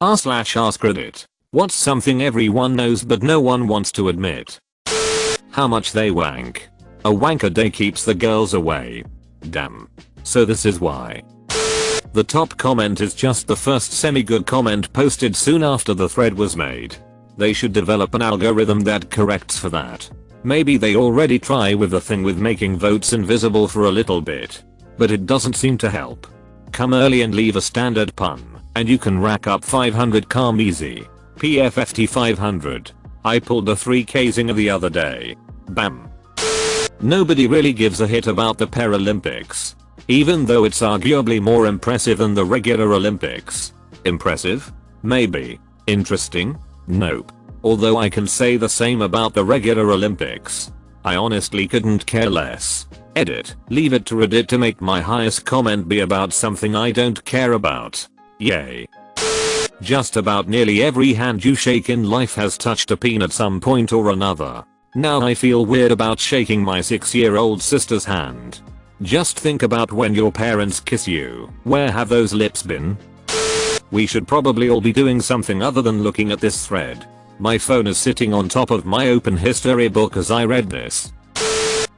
r/AskReddit. What's something everyone knows but no one wants to admit? How much they wank. A wank a day keeps the girls away. Damn. So this is why. The top comment is just the first semi-good comment posted soon after the thread was made. They should develop an algorithm that corrects for that. Maybe they already try with the thing with making votes invisible for a little bit. But it doesn't seem to help. Come early and leave a standard pun, and you can rack up 500 calm easy. PFFT 500. I pulled a 3K zinger the other day. Bam. Nobody really gives a hit about the Paralympics. Even though it's arguably more impressive than the regular Olympics. Impressive? Maybe. Interesting? Nope. Although I can say the same about the regular Olympics. I honestly couldn't care less. Edit. Leave it to Reddit to make my highest comment be about something I don't care about. Yay. Just about nearly every hand you shake in life has touched a peen at some point or another. Now I feel weird about shaking my 6-year-old sister's hand. Just think about when your parents kiss you. Where have those lips been? We should probably all be doing something other than looking at this thread. My phone is sitting on top of my open history book as I read this.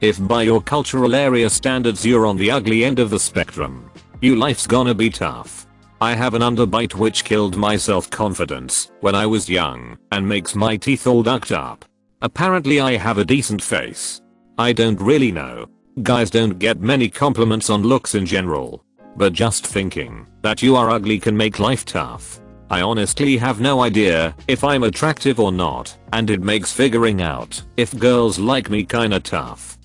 If by your cultural area standards you're on the ugly end of the spectrum, your life's gonna be tough. I have an underbite which killed my self-confidence when I was young and makes my teeth all ducked up. Apparently I have a decent face. I don't really know. Guys don't get many compliments on looks in general. But just thinking that you are ugly can make life tough. I honestly have no idea if I'm attractive or not, and it makes figuring out if girls like me kinda tough.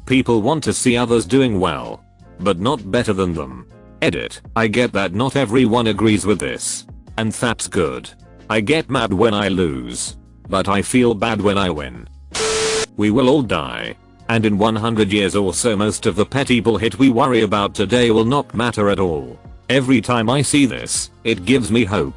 People want to see others doing well, but not better than them. Edit. I get that not everyone agrees with this. And that's good. I get mad when I lose. But I feel bad when I win. We will all die. And in 100 years or so most of the petty bullshit we worry about today will not matter at all. Every time I see this, it gives me hope.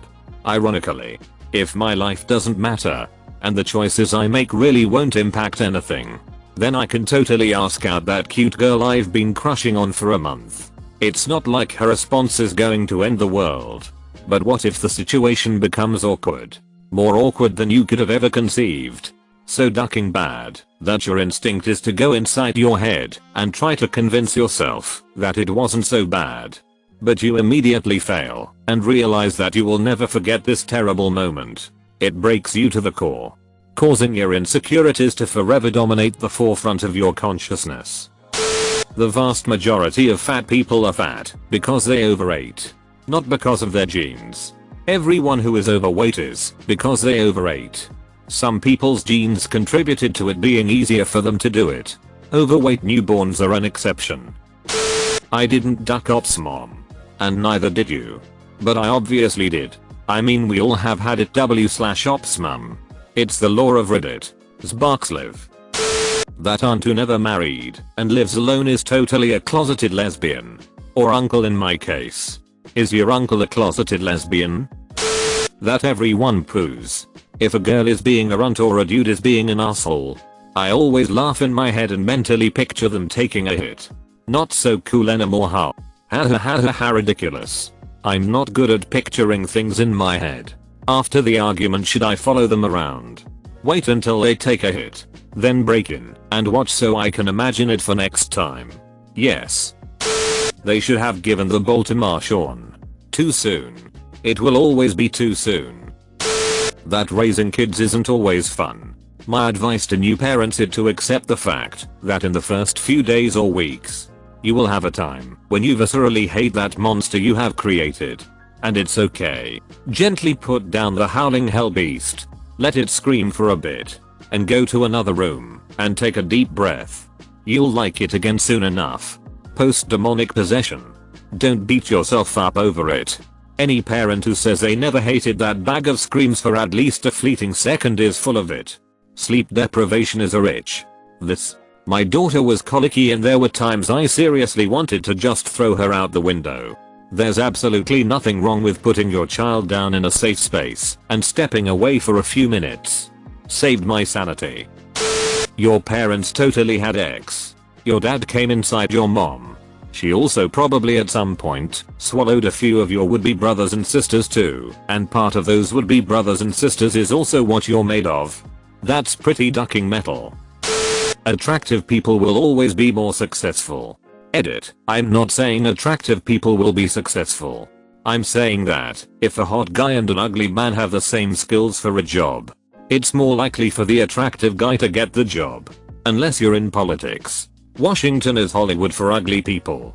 Ironically, if my life doesn't matter, and the choices I make really won't impact anything, then I can totally ask out that cute girl I've been crushing on for a month. It's not like her response is going to end the world. But what if the situation becomes awkward? More awkward than you could have ever conceived. So ducking bad that your instinct is to go inside your head and try to convince yourself that it wasn't so bad. But you immediately fail and realize that you will never forget this terrible moment. It breaks you to the core, causing your insecurities to forever dominate the forefront of your consciousness. The vast majority of fat people are fat because they overate, not because of their genes. Everyone who is overweight is because they overate. Some people's genes contributed to it being easier for them to do it. Overweight newborns are an exception. I didn't duck ops, mom. And neither did you. But I obviously did. I mean we all have had it w/ops mum. It's the law of Reddit. Sparks live. That aunt who never married and lives alone is totally a closeted lesbian. Or uncle in my case. Is your uncle a closeted lesbian? That everyone poos. If a girl is being a runt or a dude is being an asshole, I always laugh in my head and mentally picture them taking a hit. Not so cool anymore, how? Ha ridiculous. I'm not good at picturing things in my head. After the argument, should I follow them around? Wait until they take a hit, then break in and watch so I can imagine it for next time. Yes. They should have given the ball to Marshawn. Too soon. It will always be too soon. That raising kids isn't always fun. My advice to new parents is to accept the fact that in the first few days or weeks, you will have a time when you viscerally hate that monster you have created. And it's okay. Gently put down the howling hell beast. Let it scream for a bit. And go to another room and take a deep breath. You'll like it again soon enough. Post-demonic possession. Don't beat yourself up over it. Any parent who says they never hated that bag of screams for at least a fleeting second is full of it. Sleep deprivation is a bitch. My daughter was colicky and there were times I seriously wanted to just throw her out the window. There's absolutely nothing wrong with putting your child down in a safe space and stepping away for a few minutes. Saved my sanity. Your parents totally had X. Your dad came inside your mom. She also probably at some point swallowed a few of your would-be brothers and sisters too, and part of those would-be brothers and sisters is also what you're made of. That's pretty ducking metal. Attractive people will always be more successful. Edit. I'm not saying attractive people will be successful. I'm saying that if a hot guy and an ugly man have the same skills for a job, it's more likely for the attractive guy to get the job. Unless you're in politics. Washington is Hollywood for ugly people.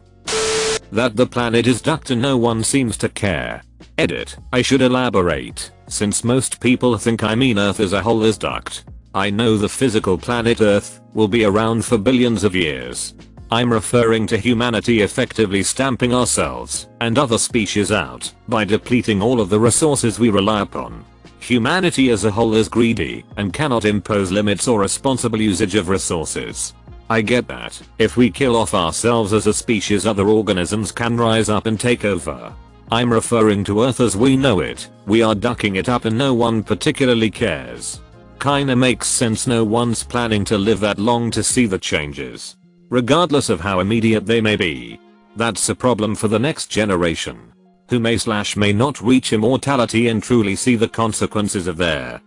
That the planet is ducked and no one seems to care. Edit. I should elaborate, since most people think I mean Earth as a whole is ducked. I know the physical planet Earth will be around for billions of years. I'm referring to humanity effectively stamping ourselves and other species out by depleting all of the resources we rely upon. Humanity as a whole is greedy and cannot impose limits or responsible usage of resources. I get that. If we kill off ourselves as a species, other organisms can rise up and take over. I'm referring to Earth as we know it. We are ducking it up and no one particularly cares. Kinda makes sense, no one's planning to live that long to see the changes. Regardless of how immediate they may be. That's a problem for the next generation. Who may not reach immortality and truly see the consequences of their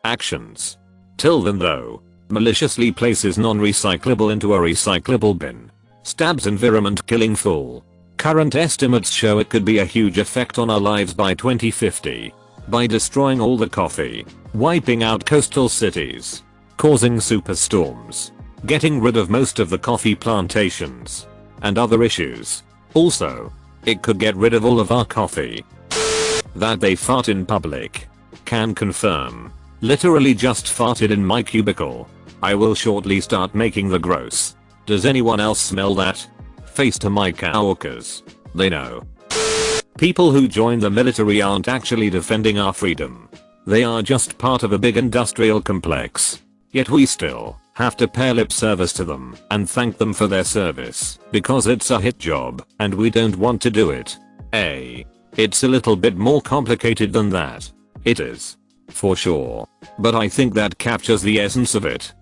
actions. Till then though, maliciously places non-recyclable into a recyclable bin. Stabs environment killing full. Current estimates show it could be a huge effect on our lives by 2050. By destroying all the coffee, wiping out coastal cities, causing superstorms, getting rid of most of the coffee plantations, and other issues. Also, it could get rid of all of our coffee. That they fart in public. Can confirm. Literally just farted in my cubicle. I will shortly start making the gross. Does anyone else smell that? Face to my coworkers. They know. People who join the military aren't actually defending our freedom. They are just part of a big industrial complex. Yet we still have to pay lip service to them and thank them for their service because it's a hit job and we don't want to do it. It's a little bit more complicated than that. It is. For sure. But I think that captures the essence of it.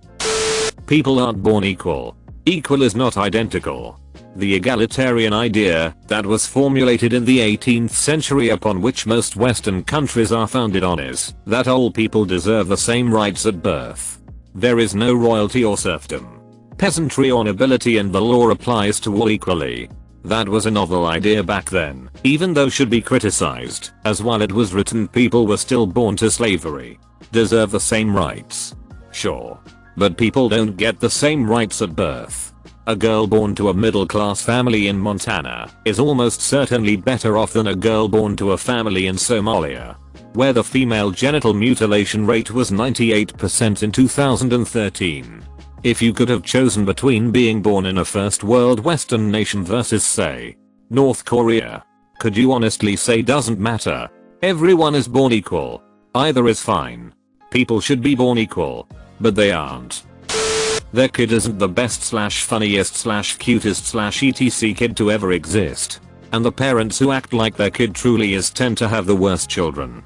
People aren't born equal. Equal is not identical. The egalitarian idea that was formulated in the 18th century upon which most Western countries are founded on is that all people deserve the same rights at birth. There is no royalty or serfdom, peasantry or nobility, and the law applies to all equally. That was a novel idea back then, even though should be criticized, as while it was written people were still born to slavery. Deserve the same rights. Sure. But people don't get the same rights at birth. A girl born to a middle-class family in Montana is almost certainly better off than a girl born to a family in Somalia, where the female genital mutilation rate was 98% in 2013. If you could have chosen between being born in a first world Western nation versus, say, North Korea, could you honestly say doesn't matter? Everyone is born equal. Either is fine. People should be born equal, but they aren't. Their kid isn't the best / funniest / cutest / etc kid to ever exist. And the parents who act like their kid truly is tend to have the worst children.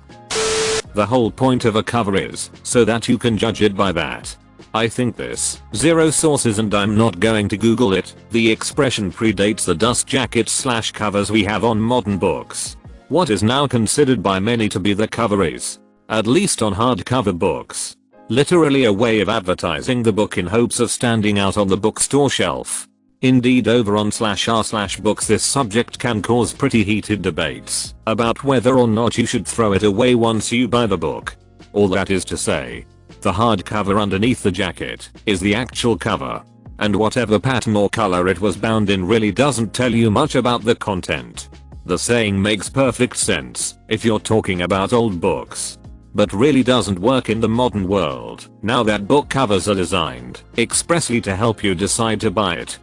The whole point of a cover is so that you can judge it by that. I think this. Zero sources and I'm not going to Google it. The expression predates the dust jackets / covers we have on modern books. What is now considered by many to be the cover is, at least on hardcover books, literally a way of advertising the book in hopes of standing out on the bookstore shelf. Indeed, over on /r/books this subject can cause pretty heated debates about whether or not you should throw it away once you buy the book. All that is to say, the hardcover underneath the jacket is the actual cover, and whatever pattern or color it was bound in really doesn't tell you much about the content. The saying makes perfect sense if you're talking about old books, but really doesn't work in the modern world now that book covers are designed expressly to help you decide to buy it.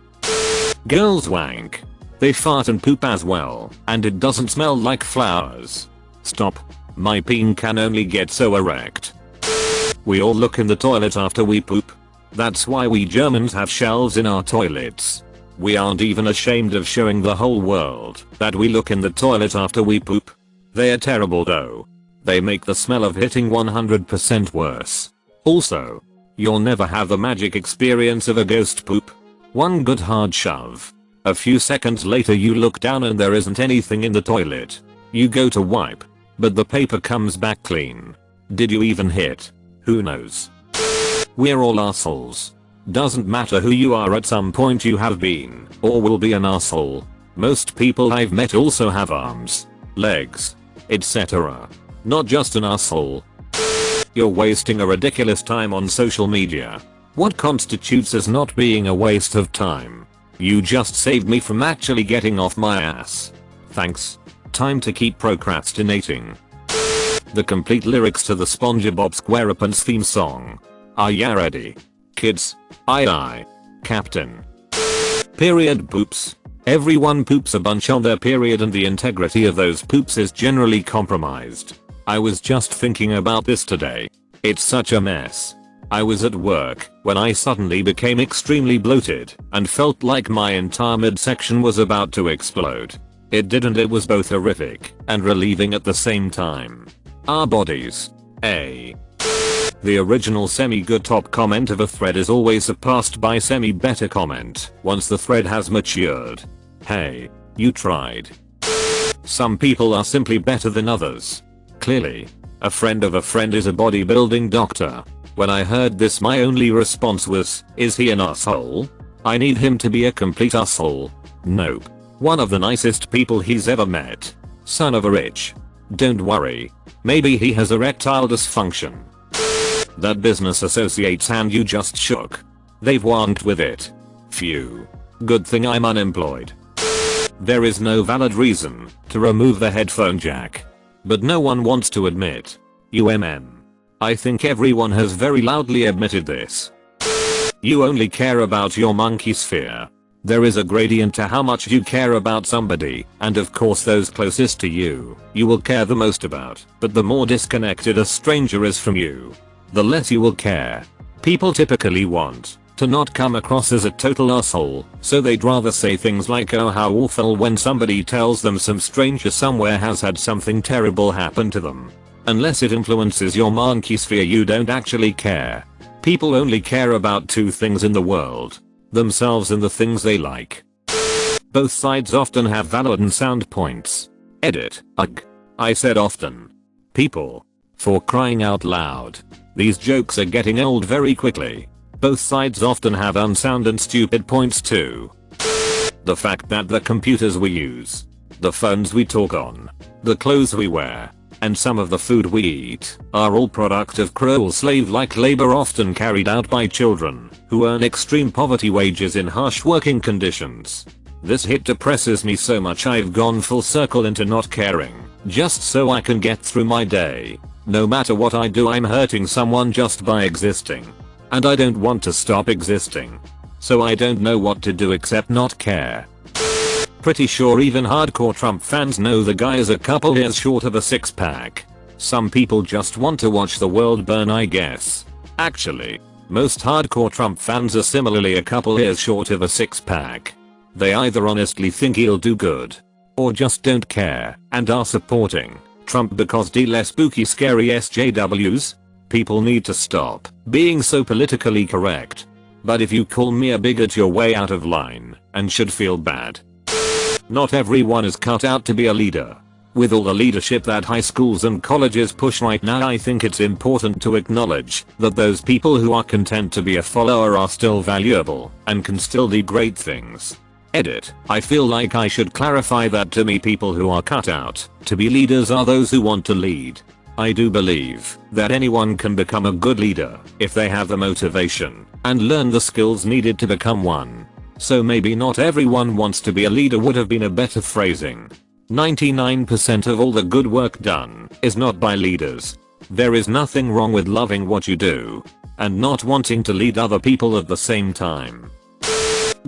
Girls wank. They fart and poop as well, and it doesn't smell like flowers. Stop. My peen can only get so erect. We all look in the toilet after we poop. That's why we Germans have shelves in our toilets. We aren't even ashamed of showing the whole world that we look in the toilet after we poop. They are terrible though. They make the smell of hitting 100% worse. Also, you'll never have the magic experience of a ghost poop. One good hard shove A few seconds later you look down and there isn't anything in the toilet. You go to wipe, but the paper comes back clean. Did you even hit? Who knows? We're all assholes. Doesn't matter who you are, at some point you have been or will be an asshole. Most people I've met also have arms, legs, etc. Not just an asshole. You're wasting a ridiculous time on social media. What constitutes as not being a waste of time? You just saved me from actually getting off my ass. Thanks. Time to keep procrastinating. The complete lyrics to the SpongeBob SquarePants theme song. Are ya ready? Kids? Aye. Captain. Period poops. Everyone poops a bunch on their period and the integrity of those poops is generally compromised. I was just thinking about this today. It's such a mess. I was at work when I suddenly became extremely bloated and felt like my entire midsection was about to explode. It didn't, it was both horrific and relieving at the same time. Our bodies. The original semi-good top comment of a thread is always surpassed by semi-better comment once the thread has matured. Hey, you tried. Some people are simply better than others. Clearly. A friend of a friend is a bodybuilding doctor. When I heard this, my only response was, is he an asshole? I need him to be a complete asshole. Nope. One of the nicest people he's ever met. Son of a bitch. Don't worry. Maybe he has erectile dysfunction. That business associate's hand you just shook. They've wanked with it. Phew. Good thing I'm unemployed. There is no valid reason to remove the headphone jack. But no one wants to admit. I think everyone has very loudly admitted this. You only care about your monkey sphere. There is a gradient to how much you care about somebody, and of course those closest to you will care the most about, but the more disconnected a stranger is from you, the less you will care. People typically want to not come across as a total asshole, so they'd rather say things like oh how awful when somebody tells them some stranger somewhere has had something terrible happen to them. Unless it influences your monkey sphere, you don't actually care. People only care about two things in the world. Themselves and the things they like. Both sides often have valid and sound points. Edit. Ugh. I said often. People. For crying out loud. These jokes are getting old very quickly. Both sides often have unsound and stupid points too. The fact that the computers we use, the phones we talk on, the clothes we wear, and some of the food we eat are all product of cruel slave-like labor often carried out by children who earn extreme poverty wages in harsh working conditions. This hit depresses me so much I've gone full circle into not caring, just so I can get through my day. No matter what I do, I'm hurting someone just by existing. And I don't want to stop existing. So I don't know what to do except not care. Pretty sure even hardcore Trump fans know the guy is a couple years short of a six-pack. Some people just want to watch the world burn, I guess. Actually, most hardcore Trump fans are similarly a couple years short of a six-pack. They either honestly think he'll do good, or just don't care and are supporting Trump because de less spooky scary SJWs. People need to stop being so politically correct. But if you call me a bigot, you're way out of line and should feel bad. Not everyone is cut out to be a leader. With all the leadership that high schools and colleges push right now, I think it's important to acknowledge that those people who are content to be a follower are still valuable and can still do great things. Edit. I feel like I should clarify that to me people who are cut out to be leaders are those who want to lead. I do believe that anyone can become a good leader if they have the motivation and learn the skills needed to become one. So maybe not everyone wants to be a leader would have been a better phrasing. 99% of all the good work done is not by leaders. There is nothing wrong with loving what you do and not wanting to lead other people at the same time.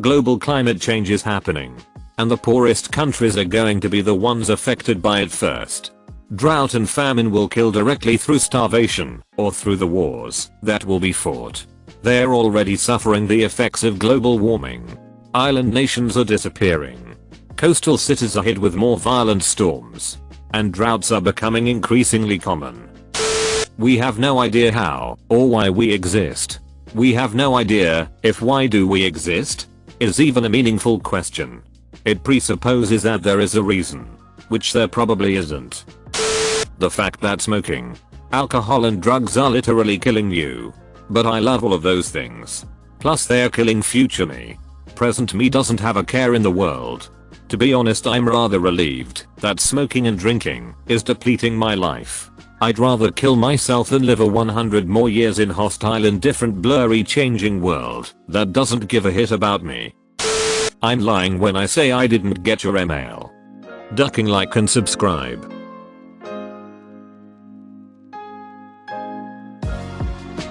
Global climate change is happening, and the poorest countries are going to be the ones affected by it first. Drought and famine will kill directly through starvation or through the wars that will be fought. They're already suffering the effects of global warming. Island nations are disappearing. Coastal cities are hit with more violent storms. And droughts are becoming increasingly common. We have no idea how or why we exist. We have no idea if why do we exist is even a meaningful question. It presupposes that there is a reason. Which there probably isn't. The fact that smoking, alcohol and drugs are literally killing you. But I love all of those things. Plus they're killing future me. Present me doesn't have a care in the world. To be honest, I'm rather relieved that smoking and drinking is depleting my life. I'd rather kill myself than live a 100 more years in hostile indifferent blurry changing world that doesn't give a hit about me. I'm lying when I say I didn't get your email. Ducking like and subscribe.